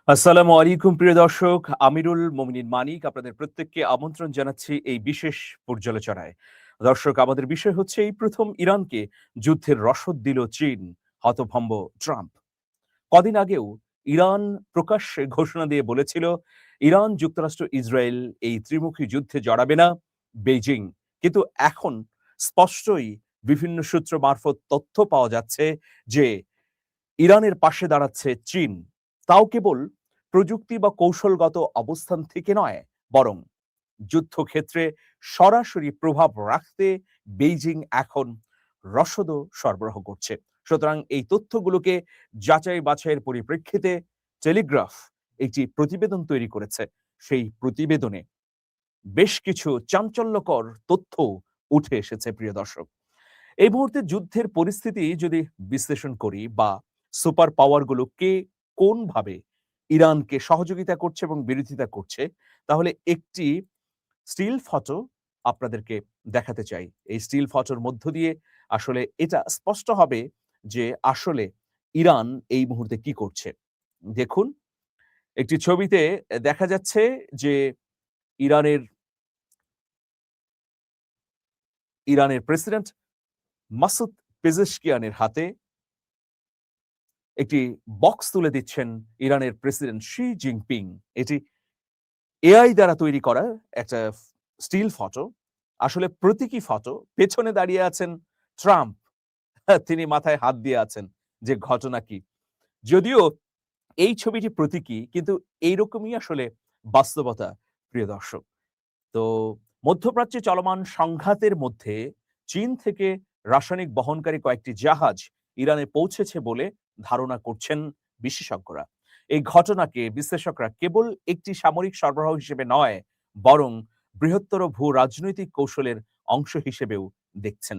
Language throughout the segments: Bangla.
আসসালামু আলাইকুম প্রিয় দর্শক, আমিরুল মোমিনিন মানিক আপনাদের প্রত্যেককে আমন্ত্রণ জানাচ্ছি এই বিশেষ পর্যালোচনায়। দর্শক, আমাদের বিষয় হচ্ছে এই প্রথম ইরানকে যুদ্ধের রসদ দিল চীন, হতভম্ব ট্রাম্প। কদিন আগেও ইরান প্রকাশ্যে ঘোষণা দিয়ে বলেছিল ইরান, যুক্তরাষ্ট্র, ইসরায়েল এই ত্রিমুখী যুদ্ধে জড়াবে না বেইজিং। কিন্তু এখন স্পষ্টই বিভিন্ন সূত্র মারফত তথ্য পাওয়া যাচ্ছে যে ইরানের পাশে দাঁড়াচ্ছে চীন। তাও কেবল প্রযুক্তি বা কৌশলগত অবস্থান থেকে নয়, বরং যুদ্ধক্ষেত্রে সরাসরি প্রভাব রাখতে বেইজিং এখন রসদও সরবরাহ করছে। সুতরাং এই তথ্যগুলোকে যাচাই বাছাইয়ের পরিপ্রেক্ষিতে টেলিগ্রাফ একটি প্রতিবেদন তৈরি করেছে। সেই প্রতিবেদনে বেশ কিছু চাঞ্চল্যকর তথ্য উঠে এসেছে প্রিয় দর্শক। এই মুহূর্তে যুদ্ধের পরিস্থিতি যদি বিশ্লেষণ করি বা সুপার পাওয়ার গুলো কে কোনভাবে ইরানকে সহযোগিতা করছে এবং বিরোধিতা করছে, তাহলে একটি স্টিল ফটো আপনাদেরকে দেখাতে চাই। এই স্টিল ফটোর মধ্য দিয়ে আসলে এটা স্পষ্ট হবে যে আসলে ইরান এই মুহূর্তে কি করছে। দেখুন, একটি ছবিতে দেখা যাচ্ছে যে ইরানের ইরানের প্রেসিডেন্ট মাসুদ পেজেশকিয়ানের হাতে একটি বক্স তুলে দিচ্ছেন ইরানের প্রেসিডেন্ট শি জিনপিং। এটি এআই দ্বারা তৈরি করা একটা স্টিল ফটো। আসলে প্রতীকী ফটো। পেছনে দাঁড়িয়ে আছেন ট্রাম্প। তিনি মাথায় হাত দিয়ে আছেন। যে ঘটনা কি? যদিও এই ছবিটি প্রতীকী, কিন্তু এইরকমই আসলে বাস্তবতা প্রিয় দর্শক। তো মধ্যপ্রাচ্যে চলমান সংঘাতের মধ্যে চীন থেকে রাসায়নিক বহনকারী কয়েকটি জাহাজ ইরানে পৌঁছেছে বলে ধারণা করছেন বিশেষজ্ঞরা। এই ঘটনাকে বিশ্লেষকরা কেবল একটি সামরিক সরবরাহ হিসেবে নয়, বরং বৃহত্তর ভূ রাজনৈতিক কৌশলের অংশ হিসেবেও দেখছেন।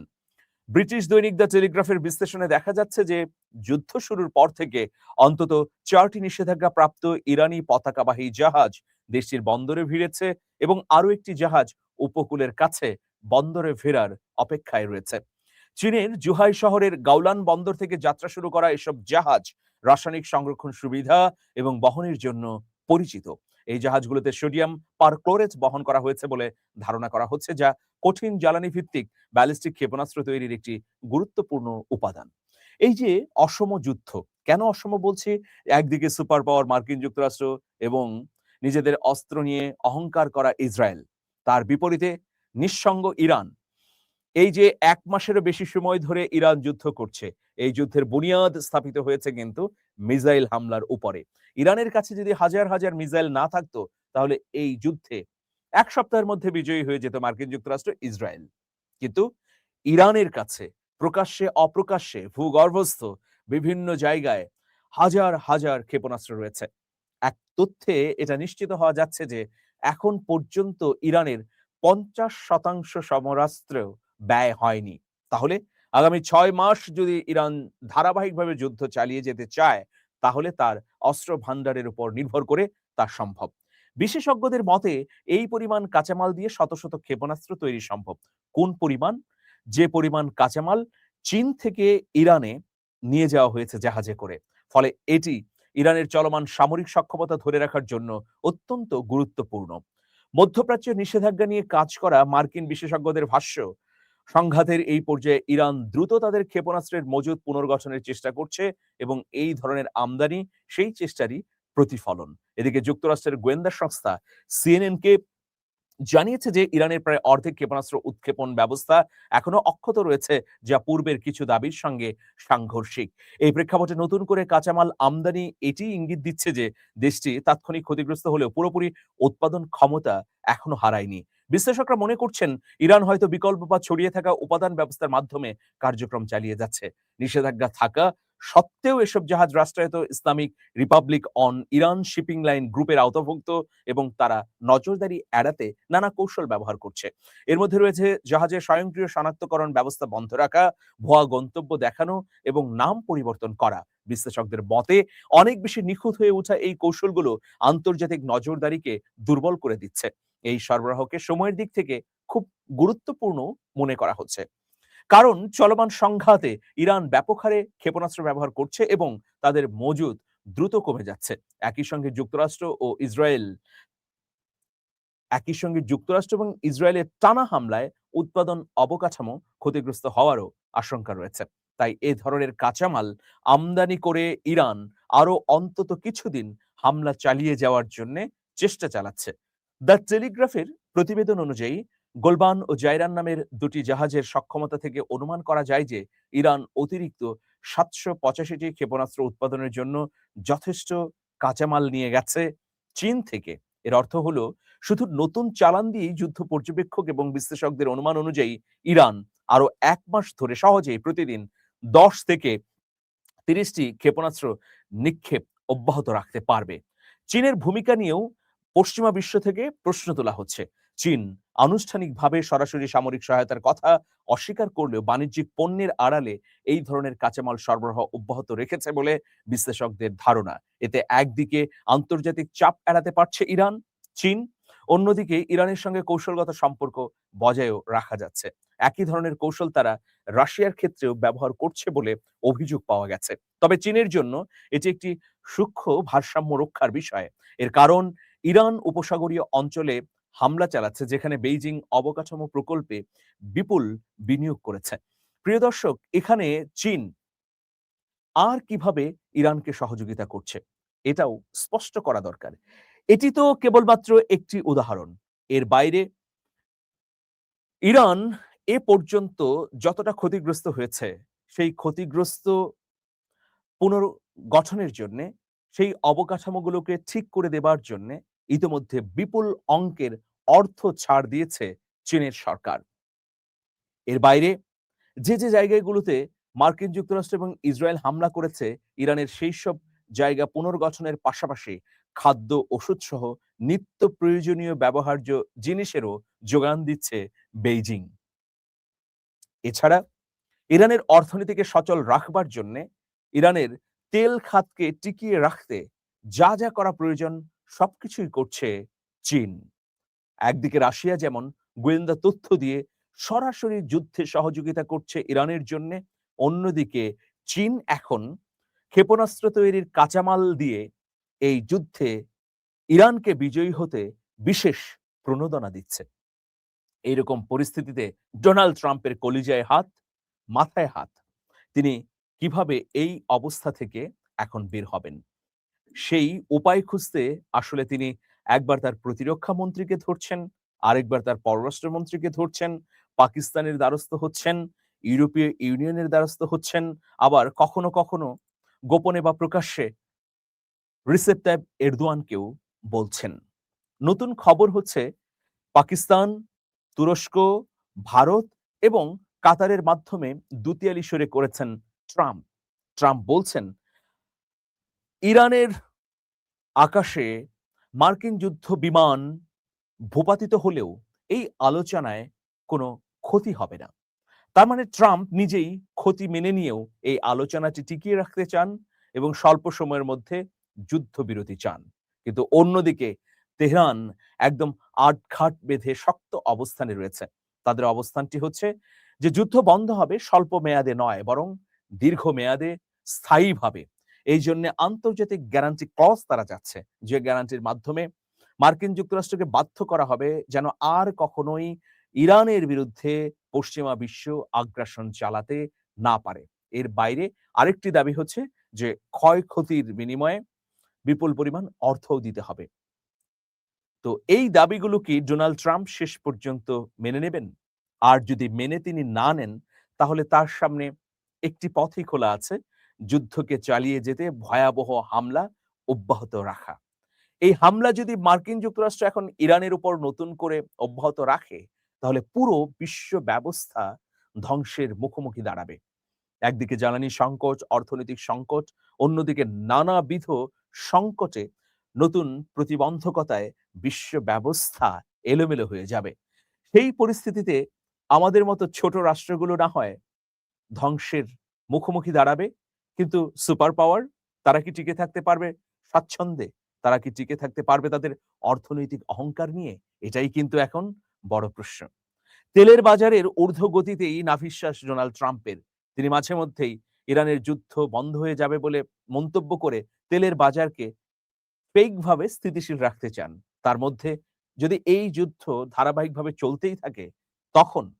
ব্রিটিশ দৈনিক দ্য টেলিগ্রাফের বিশ্লেষণে দেখা যাচ্ছে যে যুদ্ধ শুরুর পর থেকে অন্তত 4টি নিষেধাজ্ঞা প্রাপ্ত ইরানি পতাকাবাহী জাহাজ দেশটির বন্দরে ভিড়েছে এবং আরও একটি জাহাজ উপকূলের কাছে বন্দরে ফেরার অপেক্ষায় রয়েছে। চীনের জুহাই শহরের গাউলান বন্দর থেকে যাত্রা শুরু করা এসব জাহাজ রাসায়নিক সংরক্ষণ সুবিধা এবং বহনের জন্য পরিচিত। এই জাহাজগুলোতে সোডিয়াম পারক্লোরেট বহন করা হয়েছে বলে ধারণা করা হচ্ছে, যা কঠিন জ্বালানি ভিত্তিক ব্যালিস্টিক ক্ষেপণাস্ত্র তৈরির একটি গুরুত্বপূর্ণ উপাদান। এই যে অসম যুদ্ধ, কেন অসম বলছি? একদিকে সুপার পাওয়ার মার্কিন যুক্তরাষ্ট্র এবং নিজেদের অস্ত্র নিয়ে অহংকার করা ইসরায়েল, তার বিপরীতে নিঃসঙ্গ ইরান। এই যে ১ মাসেরও বেশি সময় ধরে ইরান যুদ্ধ করছে, এই যুদ্ধের বুনিয়াদ স্থাপিত হয়েছে কিন্তু মিসাইল হামলার উপরে। ইরানের কাছে যদি হাজার হাজার মিসাইল না থাকতো, তাহলে এই যুদ্ধে ১ সপ্তাহের মধ্যে বিজয়ী হয়ে যেত মার্কিন যুক্তরাষ্ট্র, ইসরায়েল। কিন্তু ইরানের কাছে প্রকাশ্যে অপ্রকাশ্যে ভূগর্ভস্থ বিভিন্ন জায়গায় হাজার হাজার ক্ষেপণাস্ত্র রয়েছে। এক তথ্যে এটা নিশ্চিত হওয়া যাচ্ছে যে এখন পর্যন্ত ইরানের ৫০% সমরাস্ত্র ব্যয় হয়নি। তাহলে আগামী ৬ মাস যদি ইরান ধারাবাহিকভাবে যুদ্ধ চালিয়ে যেতে চায়, তাহলে তার অস্ত্র ভান্ডারের উপর নির্ভর করে তা সম্ভব। বিশেষজ্ঞদের মতে এই পরিমাণ কাঁচামাল দিয়ে শত শত ক্ষেপণাস্ত্র তৈরি সম্ভব। কোন পরিমাণ? যে পরিমাণ কাঁচামাল চীন থেকে ইরানে নিয়ে যাওয়া হয়েছে জাহাজে করে। ফলে এটি ইরানের চলমান সামরিক সক্ষমতা ধরে রাখার জন্য অত্যন্ত গুরুত্বপূর্ণ। মধ্যপ্রাচ্যের নিষেধাজ্ঞা নিয়ে কাজ করা মার্কিন বিশেষজ্ঞদের ভাষ্য, সংঘাতের এই পর্যায়ে ইরান দ্রুত তাদের ক্ষেপণাস্ত্রের মজুদ পুনর্গঠনের চেষ্টা করছে এবং এই ধরনের আমদানি সেই চেষ্টারই প্রতিফলন। এদিকে যুক্তরাষ্ট্রের গোয়েন্দা সংস্থা সিএনএনকে জানিয়েছে যে ইরানের প্রায় অর্ধেক ক্ষেপণাস্ত্র উৎক্ষেপণ ব্যবস্থা এখনো অক্ষত রয়েছে, যা পূর্বের কিছু দাবির সঙ্গে সাংঘর্ষিক। এই প্রেক্ষাপটে নতুন করে কাঁচামাল আমদানি এটি ইঙ্গিত দিচ্ছে যে দেশটি তাৎক্ষণিক ক্ষতিগ্রস্ত হলেও পুরোপুরি উৎপাদন ক্ষমতা এখনো হারায়নি। বিশ্লেষকরা মনে করছেন ইরান হয়তো বিকল্প বা ছড়িয়ে থাকা উপাদান ব্যবস্থার মাধ্যমে কার্যক্রম চালিয়ে যাচ্ছে। নিষেধাজ্ঞা থাকা সত্ত্বেও এসব জাহাজ রাষ্ট্রায়ত্ত Islamic Republic on Iran shipping line গ্রুপের আওতাভুক্ত এবং তারা নজরদারি এড়াতে নানা কৌশল ব্যবহার করছে। এর মধ্যে রয়েছে জাহাজের স্বয়ংক্রিয় শনাক্তকরণ ব্যবস্থা বন্ধ রাখা, ভুয়া গন্তব্য দেখানো এবং নাম পরিবর্তন করা। বিশ্লেষকদের মতে অনেক বেশি নিখুঁত হয়ে ওঠা এই কৌশলগুলো আন্তর্জাতিক নজরদারিকে দুর্বল করে দিচ্ছে। এই সরবরাহকে সময়ের দিক থেকে খুব গুরুত্বপূর্ণ মনে করা হচ্ছে। কারণ চলমান সংঘাতে ইরান ব্যাপক হারে ক্ষেপণাস্ত্র ব্যবহার করছে এবং তাদের মজুদ দ্রুত কমে যাচ্ছে। একই সঙ্গে যুক্তরাষ্ট্র এবং ইসরায়েলের টানা হামলায় উৎপাদন অবকাঠামো ক্ষতিগ্রস্ত হওয়ারও আশঙ্কা রয়েছে। তাই এ ধরনের কাঁচামাল আমদানি করে ইরান আরো অন্তত কিছুদিন হামলা চালিয়ে যাওয়ার জন্য চেষ্টা চালাচ্ছে। দ্য টেলিগ্রাফের প্রতিবেদন অনুযায়ী গোলবান ও জাইরান নামের দুটি জাহাজের সক্ষমতা থেকে অনুমান করা যায় যে ইরান অতিরিক্ত 785টি ক্ষেপণাস্ত্র উৎপাদনের জন্য যথেষ্ট কাঁচামাল নিয়ে গেছে চীন থেকে। এর অর্থ হলো শুধু নতুন চালান দিয়েই যুদ্ধ পর্যবেক্ষক এবং বিশ্লেষকদের অনুমান অনুযায়ী ইরান আরো 1 মাস ধরে সহজেই প্রতিদিন 10 থেকে 30টি ক্ষেপণাস্ত্র নিক্ষেপ অব্যাহত রাখতে পারবে। চীনের ভূমিকা নিয়েও পশ্চিমা বিশ্ব থেকে প্রশ্ন তোলা হচ্ছে। চীন আনুষ্ঠানিকভাবে সরাসরি সামরিক সহায়তার কথা অস্বীকার করলেও বাণিজ্যিক পণ্যের আড়ালে এই ধরনের কাঁচামাল সরবরাহ অব্যাহত রেখেছে বলে বিশ্লেষকদের ধারণা। এতে একদিকে আন্তর্জাতিক চাপ এড়াতে পারছে ইরান, চীন, অন্যদিকে ইরানের সঙ্গে কৌশলগত সম্পর্ক বজায়ও রাখা যাচ্ছে। একই ধরনের কৌশল তারা রাশিয়ার ক্ষেত্রেও ব্যবহার করছে বলে অভিযোগ পাওয়া গেছে। তবে চীনের জন্য এটি একটি সূক্ষ্ম ভারসাম্য রক্ষার বিষয়। এর কারণ ইরান উপসাগরীয় অঞ্চলে হামলা চালাচ্ছে, যেখানে বেইজিং অবকাঠামো প্রকল্পে বিপুল বিনিয়োগ করেছে। প্রিয় দর্শক, এখানে চীন আর কিভাবে ইরানকে সহযোগিতা করছে এটাও স্পষ্ট করা দরকার। এটি তো কেবলমাত্র একটি উদাহরণ। এর বাইরে ইরান এ পর্যন্ত যতটা ক্ষতিগ্রস্ত হয়েছে, সেই ক্ষতিগ্রস্ত পুনর্গঠনের জন্যে, সেই অবকাঠামোগুলোকে ঠিক করে দেবার জন্যে ইতিমধ্যে বিপুল অঙ্কের অর্থ ছাড় দিয়েছে চীনের সরকার। এর বাইরে যে জায়গাগুলোতে মার্কিন যুক্তরাষ্ট্র এবং ইসরায়েল হামলা করেছে, ইরানের সেই সব জায়গা পুনর্গঠনের পাশাপাশি খাদ্য, ওষুধ সহ নিত্য প্রয়োজনীয় ব্যবহার্য জিনিসেরও যোগান দিচ্ছে বেইজিং। এছাড়া ইরানের অর্থনীতিকে সচল রাখবার জন্য ইরানের তেল খাতকে টিকিয়ে রাখতে যা করা প্রয়োজন সবকিছুই করছে চীন। একদিকে রাশিয়া যেমন গোয়েন্দা তথ্য দিয়ে সরাসরি যুদ্ধে সহযোগিতা করছে ইরানের জন্য, অন্যদিকে চীন এখন ক্ষেপণাস্ত্র তৈরির কাঁচামাল দিয়ে এই যুদ্ধে ইরানকে বিজয়ী হতে বিশেষ প্রণোদনা দিচ্ছে। এইরকম পরিস্থিতিতে ডোনাল্ড ট্রাম্পের কলিজায় হাত, মাথায় হাত। তিনি কিভাবে এই অবস্থা থেকে এখন বের হবেন, সেই উপায় খুঁজতে আসলে তিনি একবার তার প্রতিরক্ষা মন্ত্রীকে ধরছেন, আরেকবার তার পররাষ্ট্রমন্ত্রীকে ধরছেন, পাকিস্তানের দ্বারস্থ হচ্ছেন, ইউরোপীয় ইউনিয়নের দ্বারস্থ হচ্ছেন, আবার কখনো কখনো গোপনে বা প্রকাশ্যে রিসেপ তাইপ এরদোয়ানকেও বলছেন। নতুন খবর হচ্ছে পাকিস্তান, তুরস্ক, ভারত এবং কাতারের মাধ্যমে দুতিয়ালি সরে করেছেন ট্রাম্প। ট্রাম্প বলছেন ইরানের আকাশে মার্কিন যুদ্ধ বিমান ভূপাতিত হলেও এই আলোচনায় কোনো ক্ষতি হবে না। তার মানে ট্রাম্প নিজেই ক্ষতি মেনে নিয়েও এই আলোচনাটি টিকিয়ে রাখতে চান এবং স্বল্প সময়ের মধ্যে যুদ্ধবিরতি চান। কিন্তু অন্যদিকে তেহরান একদম আটঘাট বেঁধে শক্ত অবস্থানে রয়েছে। তাদের অবস্থানটি হচ্ছে যে যুদ্ধ বন্ধ হবে স্বল্প মেয়াদে নয়, বরং দীর্ঘ মেয়াদে, স্থায়ীভাবে। এই জন্য আন্তর্জাতিক গ্যারান্টি ক্লজ তারা যাচ্ছে, যে গ্যারান্টির মাধ্যমে মার্কিন যুক্তরাষ্ট্রকে বাধ্য করা হবে যেন আর কখনোই ইরানের বিরুদ্ধে পশ্চিমা বিশ্ব আগ্রাসন চালাতে না পারে। এর বাইরে আরেকটি দাবি হচ্ছে যে ক্ষয়ক্ষতির বিনিময়ে বিপুল পরিমাণ অর্থও দিতে হবে। তো এই দাবিগুলো কি ডোনাল্ড ট্রাম্প শেষ পর্যন্ত মেনে নেবেন? আর যদি মেনে তিনি না নেন, তাহলে তার সামনে একটি পথই খোলা আছে, যুদ্ধকে চালিয়ে যেতে ভয়াবহ হামলা অব্যাহত রাখা। এই হামলা যদি মার্কিন যুক্তরাষ্ট্র এখন ইরানের উপর নতুন করে অব্যাহত রাখে, তাহলে পুরো বিশ্ব ব্যবস্থা ধ্বংসের মুখোমুখি দাঁড়াবে। একদিকে জ্বালানি সংকট, অর্থনৈতিক সংকট, অন্যদিকে নানাবিধ সংকটে নতুন প্রতিবন্ধকতায় বিশ্ব ব্যবস্থা এলোমেলো হয়ে যাবে। সেই পরিস্থিতিতে আমাদের মতো ছোট রাষ্ট্রগুলো না হয় ধ্বংসের মুখোমুখি দাঁড়াবে, কিন্তু সুপার পাওয়ার তারা কি টিকে থাকতে পারবে স্বাচ্ছন্দ্যে? তারা কি টিকে থাকতে পারবে তাদের অর্থনৈতিক অহংকার নিয়ে? এটাই কিন্তু এখন বড় প্রশ্ন। তেলের বাজারের ঊর্ধ্বগতিতেই নাভিশ্বাস ডোনাল্ড ট্রাম্পের। তিনি মাঝে মধ্যেই ইরানের যুদ্ধ বন্ধ হয়ে যাবে বলে মন্তব্য করে তেলের বাজারকে ফেকভাবে স্থিতিশীল রাখতে চান। তার মধ্যে যদি এই যুদ্ধ ধারাবাহিকভাবে চলতেই থাকে, তখন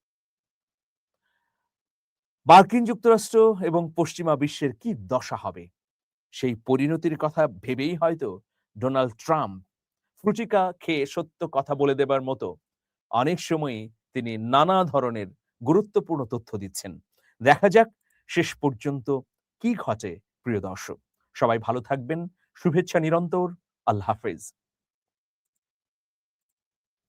মার্কিন যুক্তরাষ্ট্র এবং পশ্চিমা বিশ্বের কি দশা হবে? সেই পরিণতির কথা ভেবেই হয়তো ডোনাল্ড ট্রাম্প ফ্রুটিকা খেয়ে সত্য কথা বলে দেবার মতো অনেক সময়ই তিনি নানা ধরনের গুরুত্বপূর্ণ তথ্য দিচ্ছেন। দেখা যাক শেষ পর্যন্ত কি ঘটে, প্রিয় দর্শক। সবাই ভালো থাকবেন। শুভেচ্ছা নিরন্তর। আল্লাহ হাফেজ।